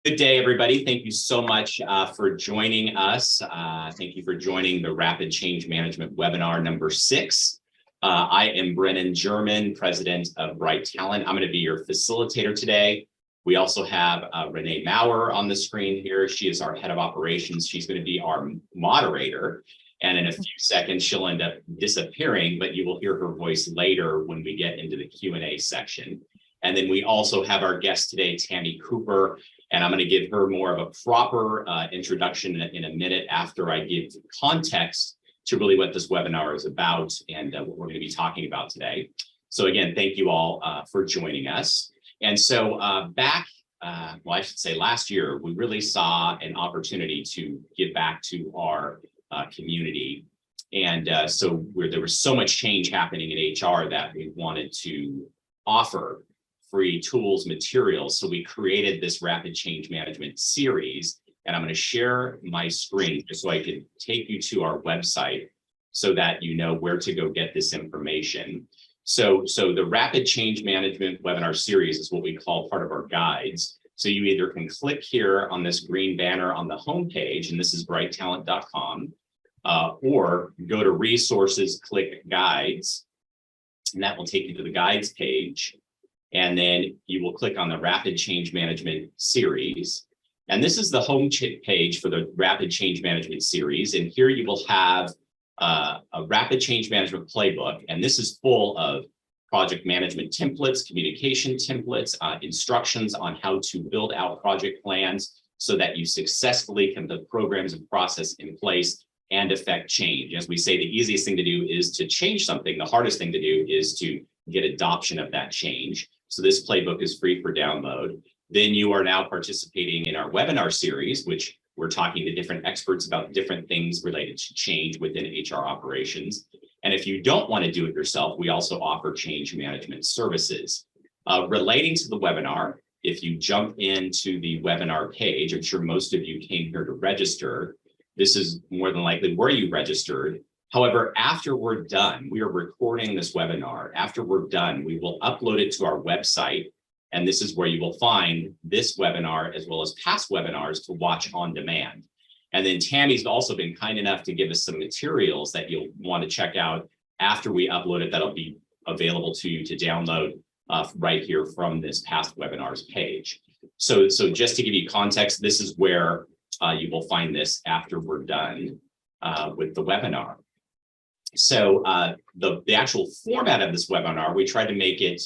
Good day, everybody. Thank you so much for joining us. Thank you for joining the Rapid Change Management webinar number 6. I am Brennan German, president of Bright Talent. I'm going to be your facilitator today. We also have Renee Maurer on the screen here. She is our head of operations. She's going to be our moderator. And in a few seconds, she'll end up disappearing, but you will hear her voice later when we get into the Q&A section. And then we also have our guest today, Tammy Cooper. And I'm going to give her more of a proper introduction in a minute after I give context to really what this webinar is about and what we're going to be talking about today. So again, thank you all for joining us. And so I should say last year, we really saw an opportunity to give back to our community. And so there was so much change happening in HR that we wanted to offer free tools, materials. So we created this Rapid Change Management series, and I'm going to share my screen just so I can take you to our website so that you know where to go get this information. So the Rapid Change Management webinar series is what we call part of our guides. So you either can click here on this green banner on the homepage, and this is brighttalent.com, or go to resources, click guides, and that will take you to the guides page. And then you will click on the Rapid Change Management series. And this is the home page for the Rapid Change Management series. And here you will have a Rapid Change Management playbook. And this is full of project management templates, communication templates, instructions on how to build out project plans so that you successfully can put programs and process in place and affect change. As we say, the easiest thing to do is to change something. The hardest thing to do is to get adoption of that change. So this playbook is free for download. Then you are now participating in our webinar series, which we're talking to different experts about different things related to change within HR operations. And if you don't want to do it yourself, we also offer change management services. Relating to the webinar, if you jump into the webinar page, I'm sure most of you came here to register. This is more than likely where you registered. However, after we're done, we are recording this webinar. After we're done, we will upload it to our website. And this is where you will find this webinar as well as past webinars to watch on demand. And then Tammy's also been kind enough to give us some materials that you'll want to check out after we upload it. That'll be available to you to download right here from this past webinars page. So just to give you context, this is where you will find this after we're done with the webinar. So the actual format of this webinar, we tried to make it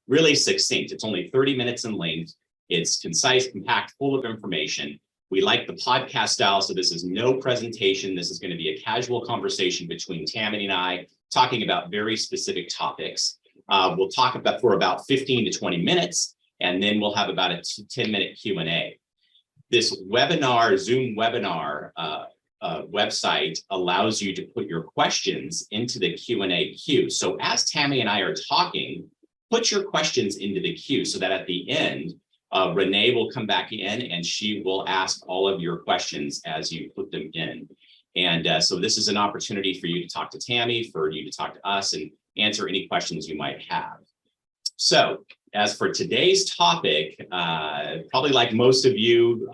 really succinct. It's only 30 minutes in length. It's concise, compact, full of information. We like the podcast style, so this is no presentation. This is going to be a casual conversation between Tammy and I, talking about very specific topics. We'll talk about for about 15 to 20 minutes, and then we'll have about a 10-minute Q&A. This webinar, Zoom webinar, website allows you to put your questions into the Q&A queue. So as Tammy and I are talking, put your questions into the queue so that at the end, Renee will come back in and she will ask all of your questions as you put them in. And so this is an opportunity for you to talk to Tammy, for you to talk to us and answer any questions you might have. So as for today's topic, probably like most of you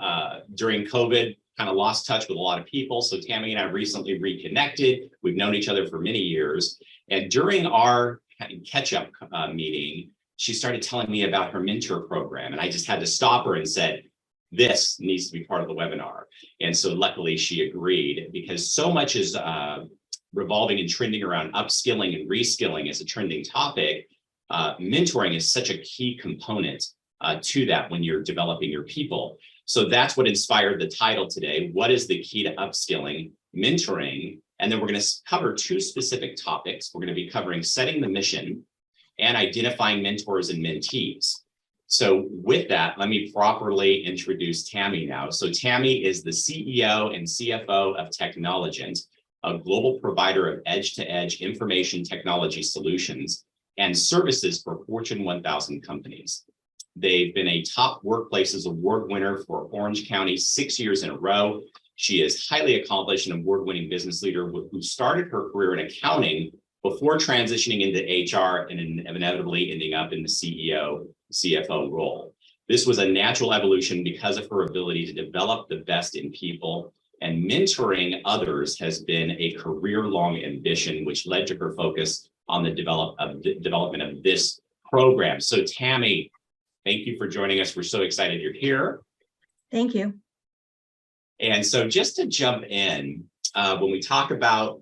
during COVID, kind of lost touch with a lot of people. So Tammy and I recently reconnected. We've known each other for many years. And during our catch-up meeting, she started telling me about her mentor program. And I just had to stop her and said, this needs to be part of the webinar. And so luckily she agreed, because so much is revolving and trending around upskilling and reskilling as a trending topic. Mentoring is such a key component to that when you're developing your people. So that's what inspired the title today. What is the key to upskilling, mentoring? And then we're going to cover two specific topics. We're going to be covering setting the mission and identifying mentors and mentees. So with that, let me properly introduce Tammy now. So Tammy is the CEO and CFO of Technologent, a global provider of edge-to-edge information technology solutions and services for Fortune 1000 companies. They've been a top workplaces award winner for Orange County 6 years in a row. She is highly accomplished and award-winning business leader who started her career in accounting before transitioning into HR and inevitably ending up in the CEO, CFO role. This was a natural evolution because of her ability to develop the best in people, and mentoring others has been a career-long ambition, which led to her focus on the development of this program. So Tammy, thank you for joining us. We're so excited you're here. Thank you. And so just to jump in, when we talk about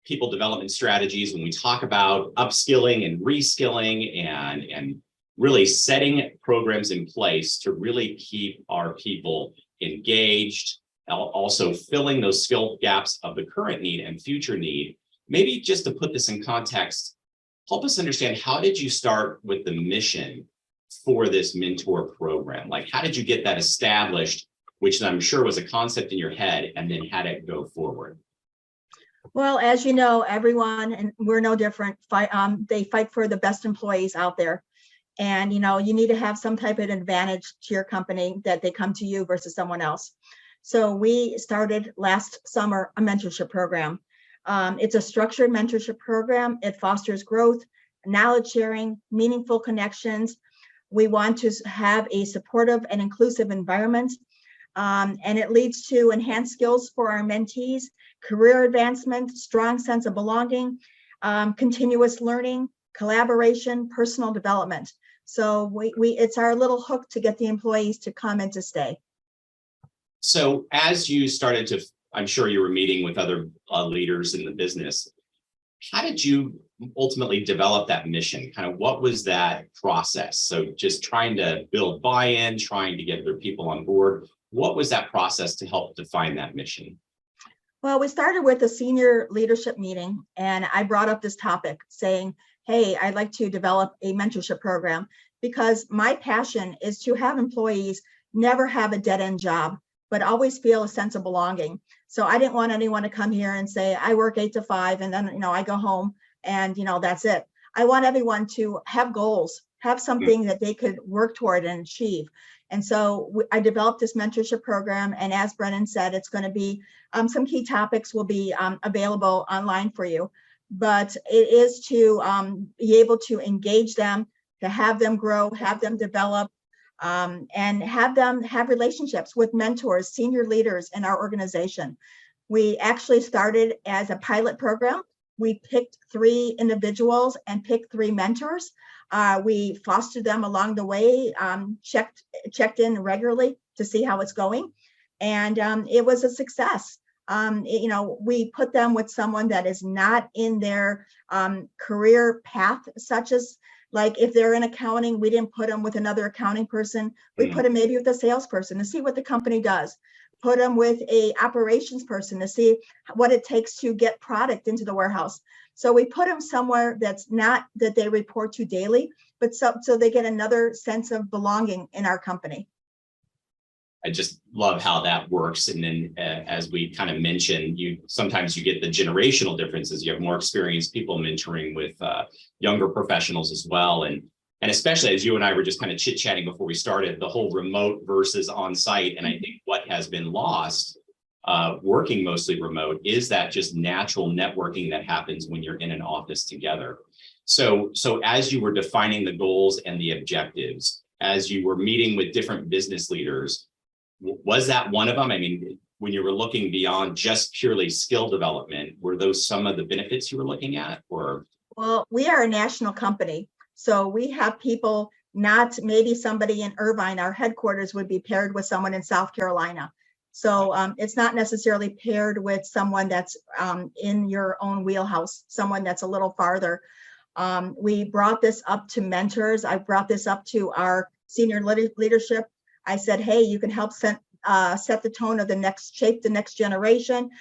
people development strategies, when we talk about upskilling and reskilling and really setting programs in place to really keep our people engaged, also filling those skill gaps of the current need and future need, maybe just to put this in context, help us understand, how did you start with the mission for this mentor program? Like, how did you get that established, which I'm sure was a concept in your head, and then had it go forward? Well, as you know, everyone, and we're no different, they fight for the best employees out there. And, you know, you need to have some type of advantage to your company that they come to you versus someone else. So we started last summer a mentorship program. It's a structured mentorship program. It fosters growth, knowledge sharing, meaningful connections. We want to have a supportive and inclusive environment. And it leads to enhanced skills for our mentees, career advancement, strong sense of belonging, continuous learning, collaboration, personal development. So it's our little hook to get the employees to come and to stay. So as you started to, I'm sure you were meeting with other leaders in the business, how did you ultimately develop that mission? Kind of what was that process? So just trying to build buy-in, trying to get other people on board. What was that process to help define that mission? Well, we started with a senior leadership meeting, and I brought up this topic saying, hey, I'd like to develop a mentorship program, because my passion is to have employees never have a dead-end job, but always feel a sense of belonging. So I didn't want anyone to come here and say, I work 8 to 5, and then, I go home and, that's it. I want everyone to have goals, have something that they could work toward and achieve. And so I developed this mentorship program. And as Brennan said, it's going to be some key topics will be available online for you. But it is to be able to engage them, to have them grow, have them develop, and have them have relationships with mentors, senior leaders in our organization. We actually started as a pilot program. We picked 3 individuals and picked 3 mentors. We fostered them along the way, checked in regularly to see how it's going. And it was a success. We put them with someone that is not in their career path, such as, like, if they're in accounting, we didn't put them with another accounting person. We put them maybe with a salesperson to see what the company does. Put them with a operations person to see what it takes to get product into the warehouse. So we put them somewhere that's not that they report to daily, but so they get another sense of belonging in our company. I just love how that works. And then as we kind of mentioned, sometimes you get the generational differences. You have more experienced people mentoring with younger professionals as well. And especially as you and I were just kind of chit-chatting before we started, the whole remote versus on-site. And I think what has been lost working mostly remote is that just natural networking that happens when you're in an office together. So as you were defining the goals and the objectives, as you were meeting with different business leaders, was that one of them? I mean, when you were looking beyond just purely skill development, were those some of the benefits you were looking at? Or? Well, we are a national company, so we have people, not maybe somebody in Irvine. Our headquarters would be paired with someone in South Carolina. So it's not necessarily paired with someone that's in your own wheelhouse, someone that's a little farther. We brought this up to mentors. I brought this up to our senior leadership. I said, hey, you can help set the tone of shape the next generation,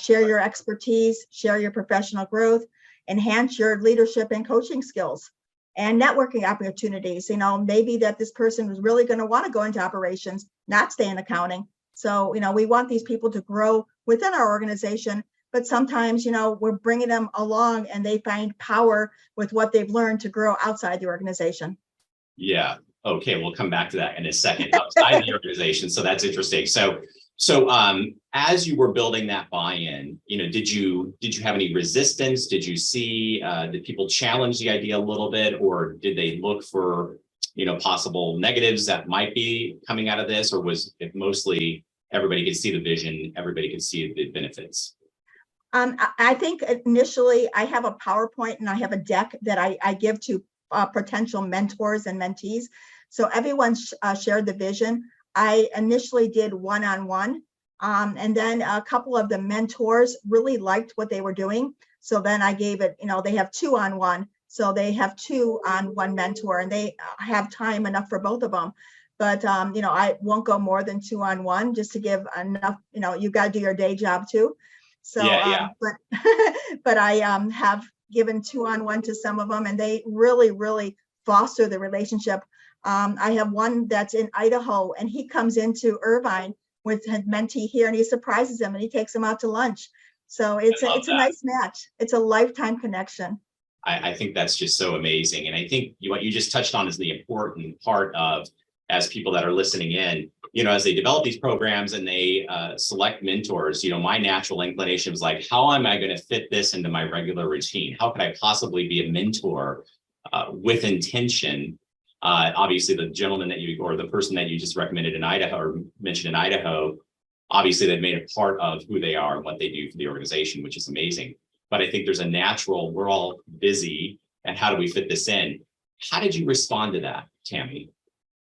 share your expertise, share your professional growth, enhance your leadership and coaching skills and networking opportunities. Maybe that this person is really going to want to go into operations, not stay in accounting. So, we want these people to grow within our organization, but sometimes, we're bringing them along and they find power with what they've learned to grow outside the organization. Yeah. Okay, we'll come back to that in a second, outside the organization. So that's interesting. So as you were building that buy-in, did you have any resistance? Did you see did people challenge the idea a little bit, or did they look for possible negatives that might be coming out of this, or was it mostly everybody could see the vision, everybody could see the benefits? I think initially I have a PowerPoint and I have a deck that I give to potential mentors and mentees. So everyone shared the vision. I initially did one-on-one, and then a couple of the mentors really liked what they were doing. So then I gave it, they have 2-on-1. So they have 2-on-1 mentor, and they have time enough for both of them. But, I won't go more than 2-on-1 just to give enough, you got to do your day job too. So, Yeah. but I have given 2-on-1 to some of them, and they really, really foster the relationship. I have one that's in Idaho, and he comes into Irvine with his mentee here, and he surprises him and he takes him out to lunch. So it's a nice match. It's a lifetime connection. I think that's just so amazing. And I think what you just touched on is the important part of, as people that are listening in, as they develop these programs and they select mentors, my natural inclination was like, how am I going to fit this into my regular routine? How could I possibly be a mentor with intention? Obviously, the gentleman or the person that you just recommended in Idaho or mentioned in Idaho, obviously they've made it part of who they are and what they do for the organization, which is amazing. But I think there's a natural, we're all busy, and how do we fit this in? How did you respond to that, Tammy?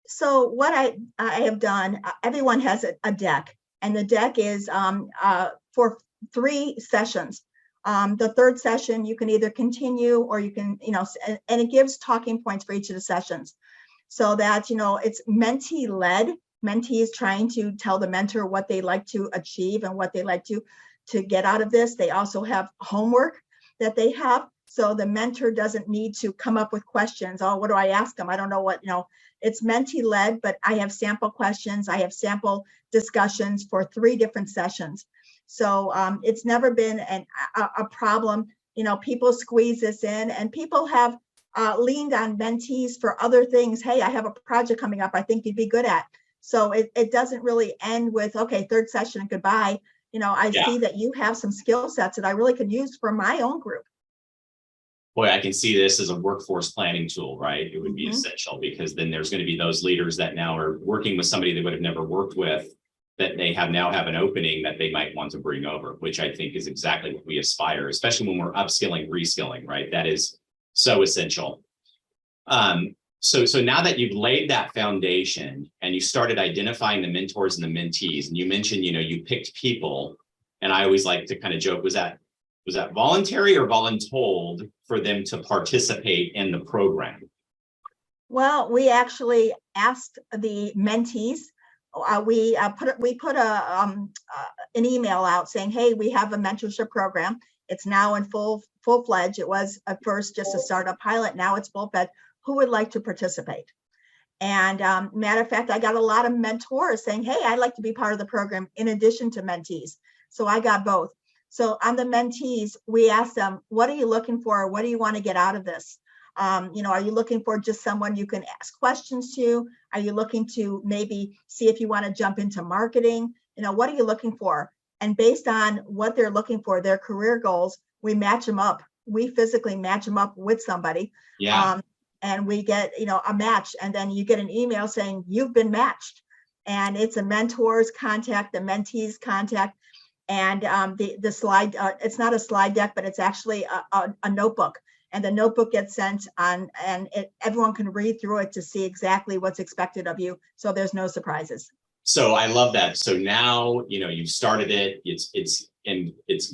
So what I have done, everyone has a deck, and the deck is for 3 sessions. The third session, you can either continue or you can, and it gives talking points for each of the sessions, so that, it's mentee led. Mentees trying to tell the mentor what they like to achieve and what they like to get out of this. They also have homework that they have. So the mentor doesn't need to come up with questions. Oh, what do I ask them? I don't know what, it's mentee led, but I have sample questions. I have sample discussions for 3 different sessions. So it's never been a problem. People squeeze this in, and people have leaned on mentees for other things. Hey, I have a project coming up I think you'd be good at. So it doesn't really end with, okay, third session and goodbye. I see that you have some skill sets that I really could use for my own group. Boy, I can see this as a workforce planning tool, right? It would be essential, because then there's going to be those leaders that now are working with somebody they would have never worked with, that they now have an opening that they might want to bring over, which I think is exactly what we aspire, especially when we're upskilling, reskilling, right? That is so essential. So now that you've laid that foundation and you started identifying the mentors and the mentees, and you mentioned, you picked people, and I always like to kind of joke, was that voluntary or voluntold for them to participate in the program? Well, we actually asked the mentees. We put an email out saying, hey, we have a mentorship program. It's now in full-fledged. It was at first just a startup pilot. Now it's full-fledged. Who would like to participate? And matter of fact, I got a lot of mentors saying, hey, I'd like to be part of the program in addition to mentees. So I got both. So on the mentees, we asked them, what are you looking for? What do you want to get out of this? Are you looking for just someone you can ask questions to? Are you looking to maybe see if you want to jump into marketing? What are you looking for? And based on what they're looking for, their career goals, we match them up. We physically match them up with somebody. Yeah. And we get, a match, and then you get an email saying you've been matched. And it's a mentor's contact, the mentee's contact, and the slide. It's not a slide deck, but it's actually a notebook. And the notebook gets sent on, and everyone can read through it to see exactly what's expected of you. So there's no surprises. So I love that. So now, you've started it. It's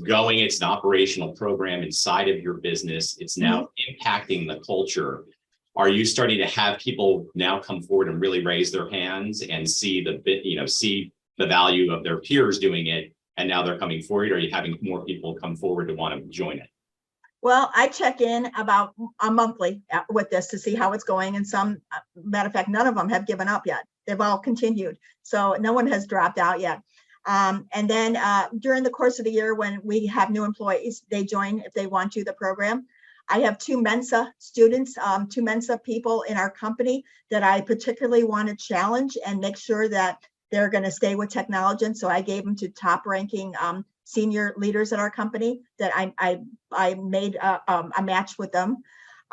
going. It's an operational program inside of your business. It's now impacting the culture. Are you starting to have people now come forward and really raise their hands and see the value of their peers doing it, and now they're coming forward? Or are you having more people come forward to want to join it? Well, I check in about a monthly with this to see how it's going. And some, matter of fact, none of them have given up yet. They've all continued. So no one has dropped out yet. And then during the course of the year, when we have new employees, they join if they want to the program. I have 2 Mensa students, 2 Mensa people in our company that I particularly want to challenge and make sure that they're going to stay with Technologent. So I gave them to top ranking senior leaders at our company that I made a match with them.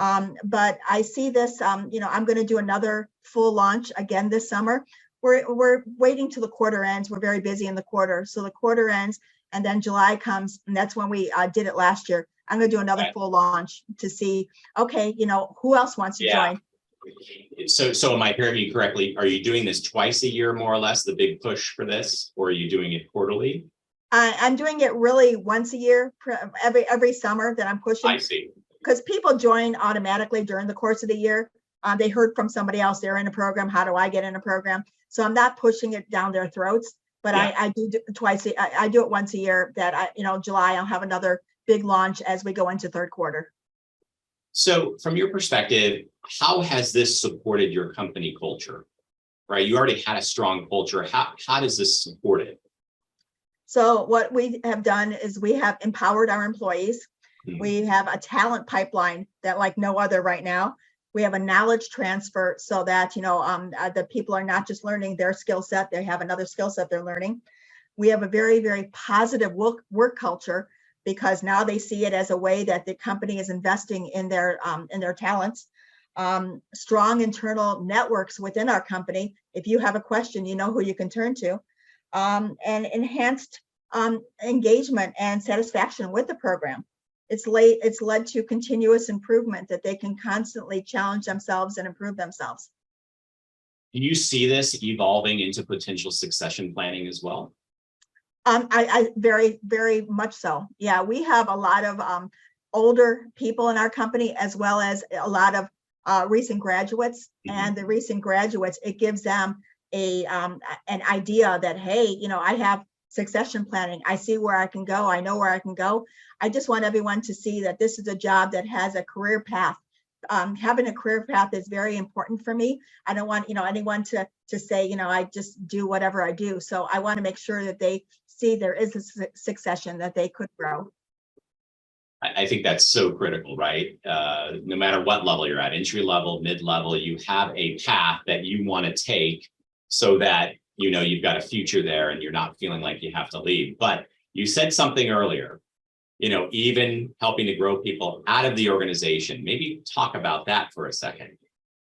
But I see this, I'm going to do another full launch again this summer. We're waiting till the quarter ends. We're very busy in the quarter. So the quarter ends and then July comes, and that's when we did it last year. I'm going to do another full launch to see, okay, who else wants to join? So am I hearing you correctly? Are you doing this twice a year, more or less, the big push for this, or are you doing it quarterly? I'm doing it really once a year, every summer that I'm pushing. I see. Because people join automatically during the course of the year. They heard from somebody else, they're in a program. How do I get in a program? So I'm not pushing it down their throats, but I do twice. I do it once a year. That July, I'll have another big launch as we go into third quarter. So from your perspective, how has this supported your company culture? Right, you already had a strong culture. How does this support it? So what we have done is we have empowered our employees. We have a talent pipeline that like no other right now. We have a knowledge transfer so that, the people are not just learning their skill set, they have another skill set they're learning. We have a very, very positive work culture because now they see it as a way that the company is investing in their talents. Strong internal networks within our company. If you have a question, you know who you can turn to. And enhanced engagement and satisfaction with the program. It's led to continuous improvement that they can constantly challenge themselves and improve themselves. Do you see this evolving into potential succession planning as well? I very, very much so. Yeah, we have a lot of older people in our company as well as a lot of recent graduates. And the recent graduates, it gives them an idea that, hey, I have succession planning. I see where I can go. I know where I can go. I just want everyone to see that this is a job that has a career path. Having a career path is very important for me. I don't want, anyone to say, I just do whatever I do. So I want to make sure that they see there is a succession that they could grow. I think that's so critical, right? No matter what level you're at, entry level, mid-level, you have a path that you want to take so that you've got a future there and you're not feeling like you have to leave. But you said something earlier, even helping to grow people out of the organization. Maybe talk about that for a second.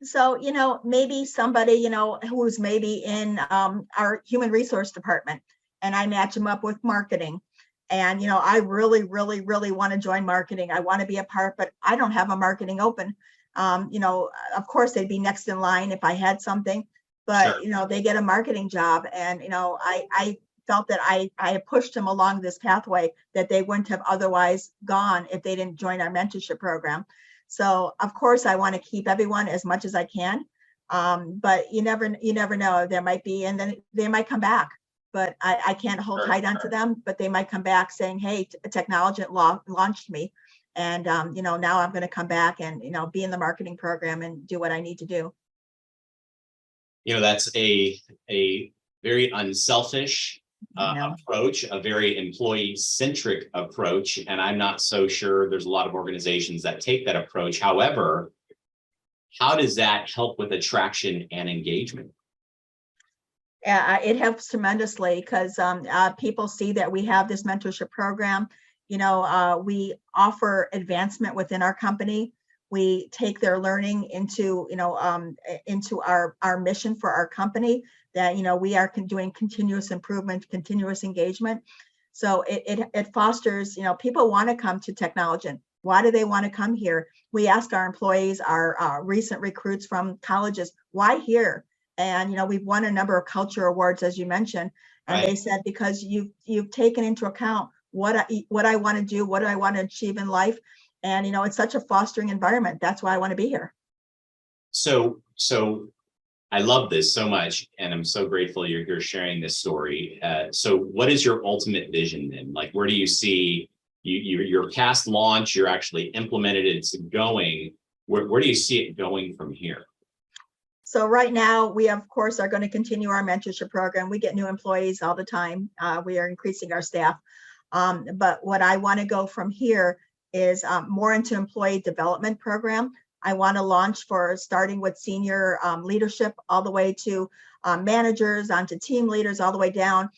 So, maybe somebody, who's maybe in our human resource department, and I match them up with marketing. And, I really, really, really want to join marketing. I want to be a part, but I don't have a marketing open. Of course, they'd be next in line if I had something. But, sure, they get a marketing job. And, I felt that I pushed them along this pathway that they wouldn't have otherwise gone if they didn't join our mentorship program. So, of course, I want to keep everyone as much as I can. But you never know. There might be, and then they might come back. But I can't hold tight onto them. But they might come back saying, hey, Technologent launched me. And, now I'm going to come back and, be in the marketing program and do what I need to do. That's a very unselfish approach, a very employee-centric approach. And I'm not so sure there's a lot of organizations that take that approach. However, how does that help with attraction and engagement? It helps tremendously because people see that we have this mentorship program. We offer advancement within our company. We take their learning into our mission for our company that, we are doing continuous improvement, continuous engagement. So it fosters, people want to come to Technologent. Why do they want to come here? We ask our employees, our recent recruits from colleges, why here? And, we've won a number of culture awards, as you mentioned, and They said, because you've taken into account what I want to do, what do I want to achieve in life. And, it's such a fostering environment. That's why I want to be here. So I love this so much, and I'm so grateful you're here sharing this story. So what is your ultimate vision then? Like, where do you see your past launch, you're actually implemented, it's going, where do you see it going from here? So right now, we, of course, are going to continue our mentorship program. We get new employees all the time. We are increasing our staff. But what I want to go from here is more into employee development program. I want to launch starting with senior leadership all the way to managers, onto team leaders, all the way down,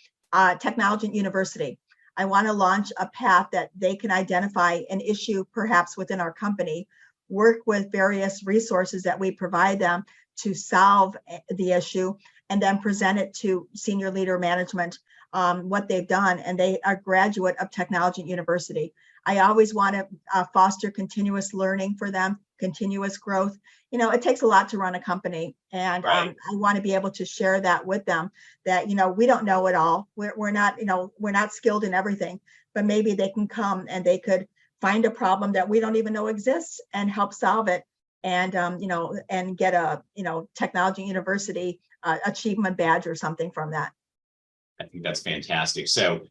Technologent University. I want to launch a path that they can identify an issue perhaps within our company work with various resources that we provide them to solve the issue, and then present it to senior leader management, what they've done. And they are graduate of Technologent University. I always want to foster continuous learning for them, continuous growth. It takes a lot to run a company, and Right. I want to be able to share that with them, that we don't know it all. We're not skilled in everything, but maybe they can come and they could find a problem that we don't even know exists and help solve it, and and get a Technology University achievement badge or something from that. I think that's fantastic. So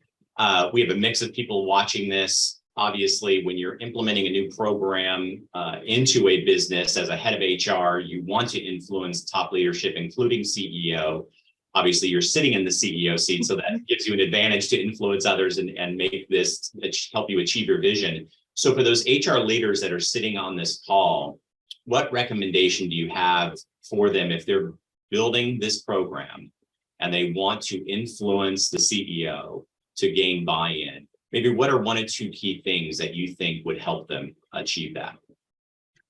we have a mix of people watching this. Obviously, when you're implementing a new program into a business as a head of HR, you want to influence top leadership, including CEO. Obviously, you're sitting in the CEO seat, so that gives you an advantage to influence others and make this help you achieve your vision. So for those HR leaders that are sitting on this call, what recommendation do you have for them if they're building this program and they want to influence the CEO to gain buy-in? Maybe what are one or two key things that you think would help them achieve that?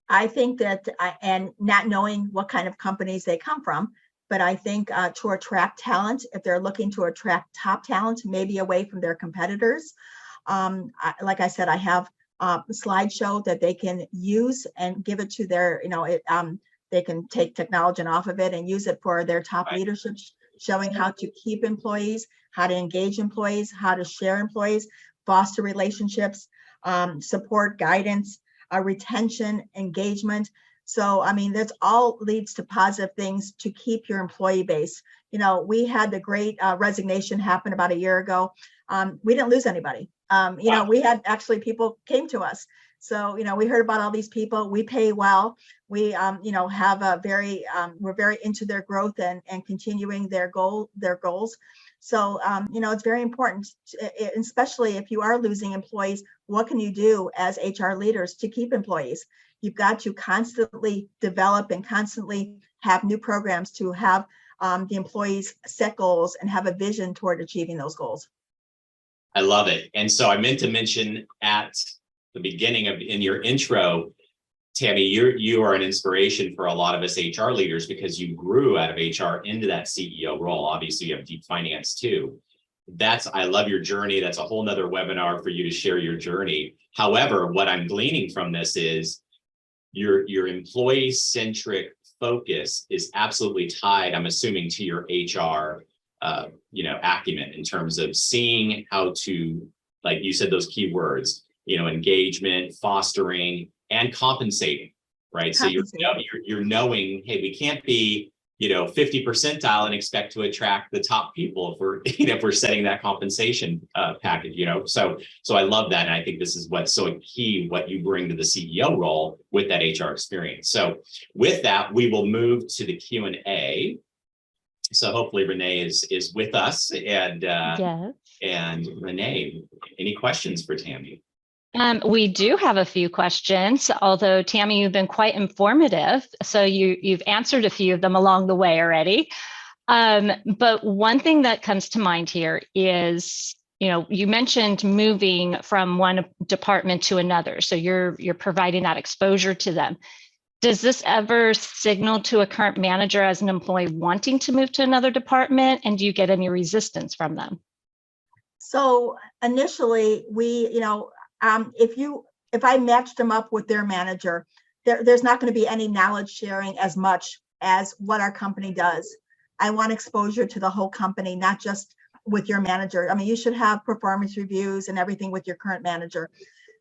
I think that, and not knowing what kind of companies they come from, but I think to attract talent, if they're looking to attract top talent, maybe away from their competitors. Like I said, I have a slideshow that they can use and give it to their, they can take Technologent off of it and use it for their top Right. leadership, showing how to keep employees, how to engage employees, how to share employees, foster relationships, support, guidance, retention, engagement. So, that's all leads to positive things to keep your employee base. We had the great resignation happen about a year ago. We didn't lose anybody. Wow. We had actually people came to us. So, we heard about all these people. We pay well. We, have a very, we're very into their growth and continuing their goals. So, it's very important, especially if you are losing employees. What can you do as HR leaders to keep employees? You've got to constantly develop and constantly have new programs to have the employees set goals and have a vision toward achieving those goals. I love it. And so I meant to mention at the beginning in your intro, Tammy, you are an inspiration for a lot of us HR leaders because you grew out of HR into that CEO role. Obviously, you have deep finance too. I love your journey. That's a whole nother webinar for you to share your journey. However, what I'm gleaning from this is your employee-centric focus is absolutely tied, I'm assuming, to your HR acumen in terms of seeing how to, like you said, those key words, engagement, fostering, and compensating, right? So you're knowing, hey, we can't be 50 percentile and expect to attract the top people if we're setting that compensation package, So I love that, and I think this is what's so key, what you bring to the CEO role with that HR experience. So with that, we will move to the Q&A. So hopefully Renee is with us, and Yes. And Renee, any questions for Tammy? We do have a few questions, although Tammy, you've been quite informative. So you've answered a few of them along the way already. But one thing that comes to mind here is, you mentioned moving from one department to another. So you're providing that exposure to them. Does this ever signal to a current manager as an employee wanting to move to another department? And do you get any resistance from them? So initially, if I matched them up with their manager, there's not going to be any knowledge sharing as much as what our company does. I want exposure to the whole company, not just with your manager. You should have performance reviews and everything with your current manager.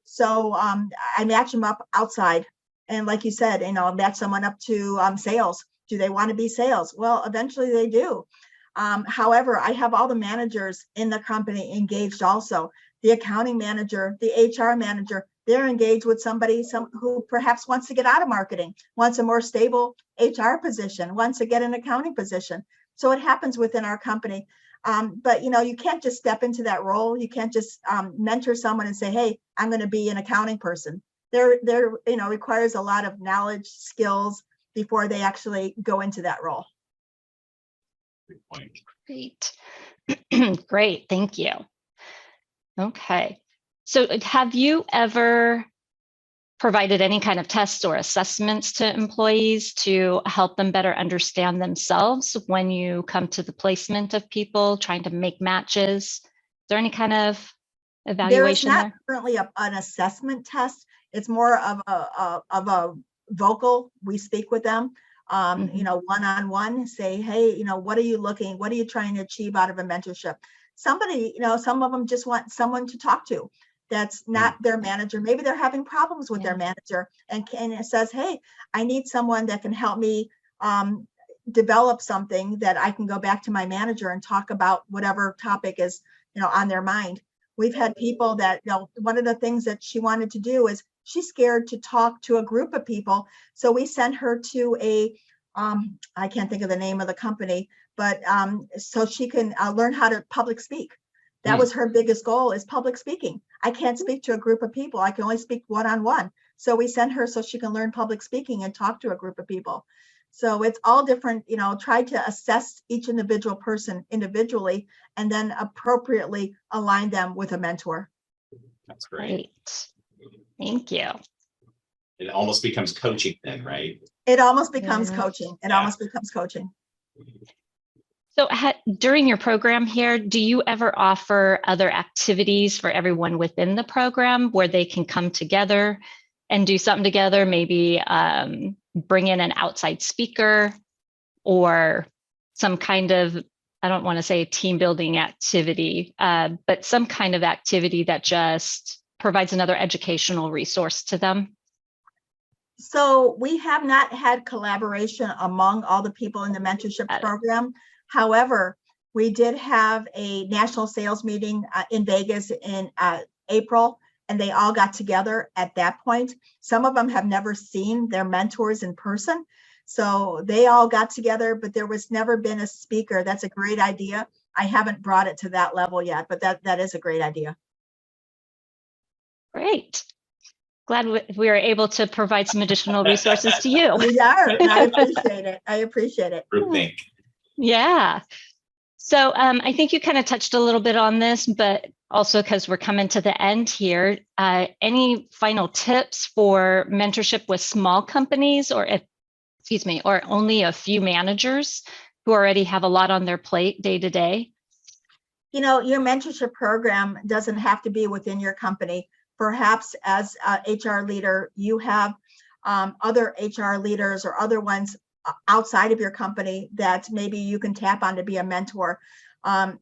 So I match them up outside. And like you said, match someone up to sales. Do they want to be sales? Well, eventually they do. However, I have all the managers in the company engaged also. The accounting manager, the HR manager, they're engaged with somebody who perhaps wants to get out of marketing, wants a more stable HR position, wants to get an accounting position. So it happens within our company. But you can't just step into that role. You can't just mentor someone and say, hey, I'm going to be an accounting person. There requires a lot of knowledge, skills before they actually go into that role. Good point. Great. Great. Thank you. Okay. So have you ever provided any kind of tests or assessments to employees to help them better understand themselves when you come to the placement of people, trying to make matches? Is there any kind of There is evaluation not there? currently an assessment test. It's more of a vocal. We speak with them, you know, one-on-one, say, hey, you know, what are you trying to achieve out of a mentorship? Somebody, you know, some of them just want someone to talk to that's not their manager. Maybe they're having problems with their manager, and it says, hey, I need someone that can help me develop something that I can go back to my manager and talk about whatever topic is, you know, on their mind. We've had people that, you know, one of the things that she wanted to do is she's scared to talk to a group of people. So we sent her to a, I can't think of the name of the company, but so she can learn how to public speak. That was her biggest goal, is public speaking. I can't speak to a group of people. I can only speak one-on-one. So we sent her so she can learn public speaking and talk to a group of people. So it's all different, you know, try to assess each individual person individually and then appropriately align them with a mentor. That's great. Thank you. It almost becomes coaching then, right? It almost becomes coaching. It almost becomes coaching. So during your program here, do you ever offer other activities for everyone within the program where they can come together and do something together, maybe bring in an outside speaker or some kind of, I don't want to say team building activity, but some kind of activity that just provides another educational resource to them? So we have not had collaboration among all the people in the mentorship program. However, we did have a national sales meeting in Vegas in April, and they all got together at that point. Some of them have never seen their mentors in person. So they all got together, but there was never been a speaker. That's a great idea. I haven't brought it to that level yet, but that is a great idea. Great. Glad we were able to provide some additional resources to you. We are. I appreciate it. I appreciate it. Groupthink. Yeah. So I think you kind of touched a little bit on this, but also because we're coming to the end here, any final tips for mentorship with small companies, or or only a few managers who already have a lot on their plate day to day? You know, your mentorship program doesn't have to be within your company. Perhaps as a HR leader, you have other HR leaders or other ones outside of your company that maybe you can tap on to be a mentor.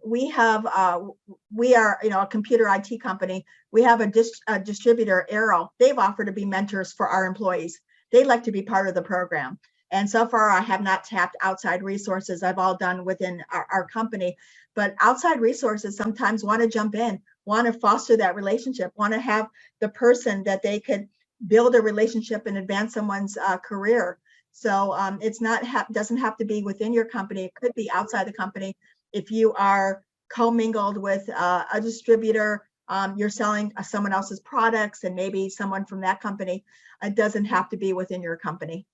We are, you know, a computer IT company. We have a distributor, Arrow. They've offered to be mentors for our employees. They'd like to be part of the program. And so far, I have not tapped outside resources. I've all done within our company. But outside resources sometimes want to jump in, want to foster that relationship, want to have the person that they could build a relationship and advance someone's career. So it's not doesn't have to be within your company. It could be outside the company. If you are commingled with a distributor, you're selling someone else's products and maybe someone from that company. It doesn't have to be within your company.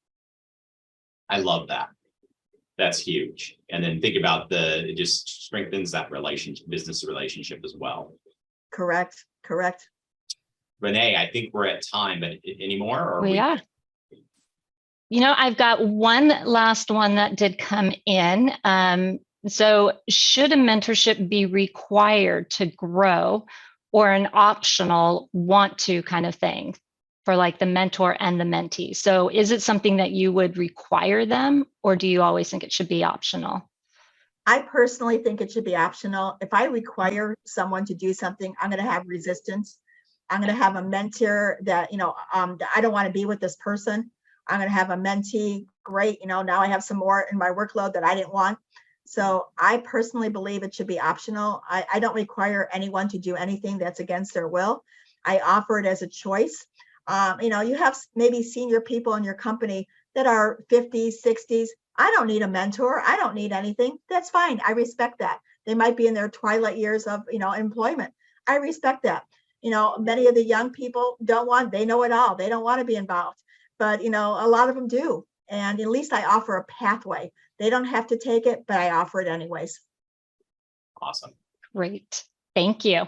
I love that. That's huge. And then think about it just strengthens that relationship, business relationship as well. Correct. Correct. Renee, I think we're at time, but any more? Or we are. You know, I've got one last one that did come in. So should a mentorship be required to grow, or an optional want to kind of thing for like the mentor and the mentee? So is it something that you would require them, or do you always think it should be optional? I personally think it should be optional. If I require someone to do something, I'm going to have resistance. I'm going to have a mentor that, you know, I don't want to be with this person. I'm going to have a mentee. Great. You know, now I have some more in my workload that I didn't want. So I personally believe it should be optional. I don't require anyone to do anything that's against their will. I offer it as a choice. You know, you have maybe senior people in your company that are 50s, 60s. I don't need a mentor. I don't need anything. That's fine. I respect that. They might be in their twilight years of, you know, employment. I respect that. You know, many of the young people they know it all. They don't want to be involved, but, you know, a lot of them do. And at least I offer a pathway. They don't have to take it, but I offer it anyways. Awesome. Great. Thank you.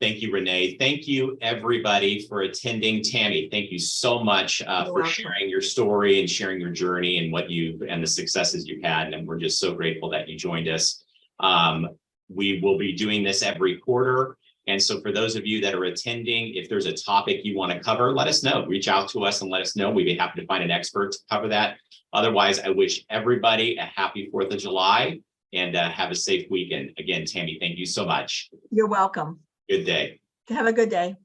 Thank you, Renee. Thank you, everybody, for attending. Tammy, thank you so much for welcome. sharing your story and sharing your journey and what you and the successes you've had. And we're just so grateful that you joined us. We will be doing this every quarter. And so for those of you that are attending, if there's a topic you want to cover, let us know. Reach out to us and let us know. We'd be happy to find an expert to cover that. Otherwise, I wish everybody a happy 4th of July and have a safe weekend. Again, Tammy, thank you so much. You're welcome. Good day. Have a good day.